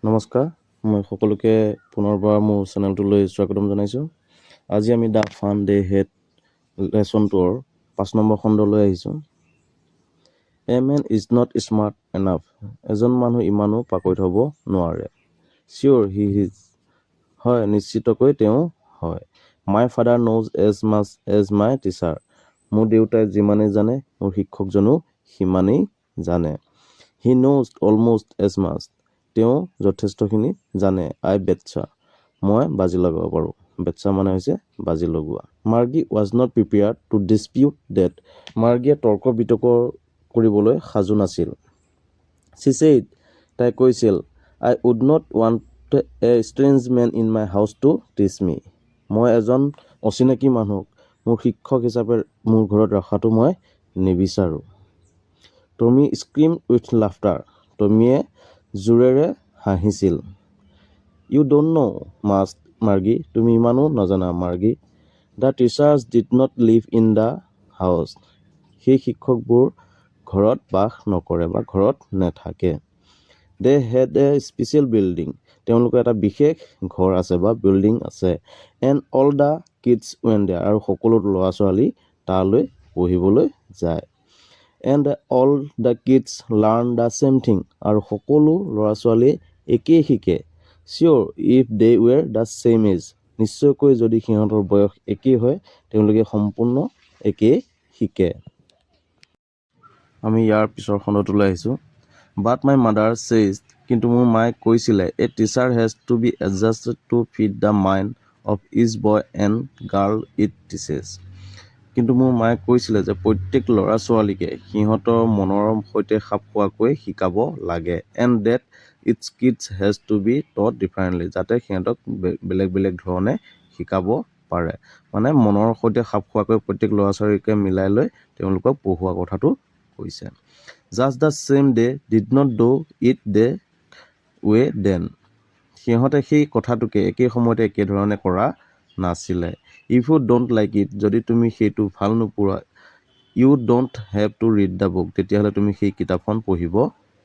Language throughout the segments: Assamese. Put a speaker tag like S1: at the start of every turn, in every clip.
S1: নমস্কাৰ, মই সকলোকে পুনৰবাৰ মোৰ চেনেলটোলৈ স্বাগতম জনাইছোঁ। আজি আমি the fun they had lesson 2ৰ 5 নম্বৰ খণ্ডলৈ আহিছোঁ। A man is not smart enough. এজন মানুহ ইমানো পাকৈত হ'ব নোৱাৰে। Sure he is. হয়, নিশ্চিতকৈ তেওঁ হয়। My father knows as much as my teacher. মোৰ দেউতাই যিমানেই জানে, মোৰ শিক্ষকজনো সিমানেই জানে। He knows almost as much. তেওঁ যথেষ্টখিনি জানে। আই বেটছা। মই বাজি লগাব পাৰোঁ। বেটছা মানে হৈছে বাজি লগোৱা। Margie was not prepared to dispute that. মাৰ্গীয়ে তৰ্ক বিতৰ্ক কৰিবলৈ সাজু নাছিল। She said. তাই কৈছিল, I would not want a strange man in my house to teach me. মই এজন অচিনাকি মানুহক মোৰ শিক্ষক হিচাপে মোৰ ঘৰত ৰখাটো মই নিবিচাৰোঁ। Tommy scream with laughter. টমিয়ে জোৰেৰে হাঁহিছিল। You don't know' much Margie. তুমি ইমানো নজানা মাৰ্গী। The teachers did not live in the house. সেই শিক্ষকবোৰ ঘৰত বাস নকৰে বা ঘৰত নেথাকে। They had a special building. তেওঁলোকৰ এটা বিশেষ ঘৰ আছে বা বিল্ডিং আছে। এণ্ড অল দ্য কিডছ ৱেন দেয়াৰ। আৰু সকলো ল'ৰা ছোৱালী তালৈ পঢ়িবলৈ যায়। And all the kids learn the same thing. আৰু সকলো ল'ৰা ছোৱালীয়ে একেই শিকে। Sure if they were the same age. নিশ্চয়কৈ যদি সিহঁতৰ বয়স একেই হয়, তেওঁলোকে সম্পূৰ্ণ একেই শিকে। আমি ইয়াৰ পিছৰ খণ্ডটোলৈ আহিছোঁ। But my mother says. কিন্তু মোৰ মায়ে কৈছিলে, a teacher has to be adjusted to fit the mind of each boy and girl it teaches. কিন্তু মোৰ মায়ে কৈছিলে যে প্ৰত্যেক ল'ৰা ছোৱালীকে সিহঁতৰ মনৰ সৈতে খাপ খোৱাকৈ শিকাব লাগে। And that it's kids has to be taught differently. যাতে সিহঁতক বেলেগ বেলেগ ধৰণে শিকাব পাৰে। মানে মনৰ সৈতে খাপ খোৱাকৈ প্ৰত্যেক ল'ৰা ছোৱালীকে মিলাই লৈ তেওঁলোকক পঢ়োৱা কথাটো কৈছে। Just the same they did not do it that way then. সিহঁতে সেই কথাটোকে একে সময়তে একেধৰণে কৰা নাছিলে। If you don't like it. যদি তুমি সেইটো ভাল নোপোৱা, you don't have to read the book. তেতিয়াহ'লে তুমি সেই কিতাপখন পঢ়িব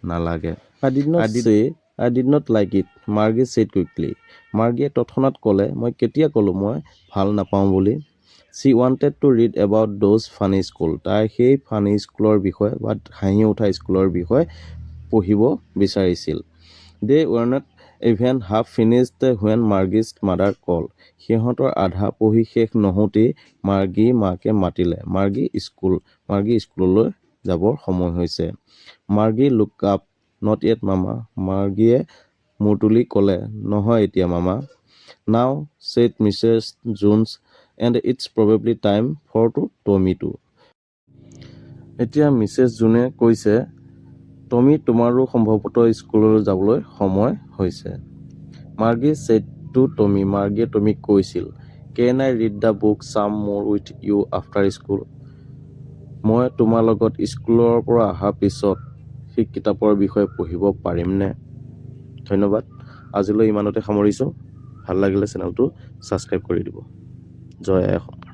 S1: নালাগে। I did not like it, Margie said quickly. মাৰ্গীয়ে তৎক্ষণাত ক'লে, মই কেতিয়া ক'লোঁ মই ভাল নাপাওঁ বুলি। She wanted to read about those funny school. তাই সেই ফানী স্কুলৰ বিষয়ে বা হাঁহি উঠা স্কুলৰ বিষয়ে পঢ়িব বিচাৰিছিল। They were not even half finished when Margie's mother called. সিহঁতৰ আধা পঢ়ি শেষ নহওঁতেই মাৰ্গী মাকে মাতিলে, মাৰ্গী স্কুললৈ যাবৰ সময় হৈছে। Margie look up. Not yet mama. মাৰ্গীয়ে মূৰ তুলি ক'লে, নহয় এতিয়া mama. Now said Mrs Jones and it's probably time for Tommy too. এতিয়া মিছেছ জোনে কৈছে, টমি তোমাৰো সম্ভৱতঃ স্কুললৈ যাবলৈ সময় হৈছে। Margie said to Tommy. মাৰ্গীয়ে টমিক কৈছিল, can I read the book some more with you after school. মই তোমাৰ লগত স্কুলৰ পৰা অহাৰ পিছত সেই কিতাপৰ বিষয়ে পঢ়িব পাৰিমনে? ধন্যবাদ। আজিলৈ ইমানতে সামৰিছোঁ। ভাল লাগিলে চেনেলটো ছাবস্ক্ৰাইব কৰি দিব। জয় আই অসম।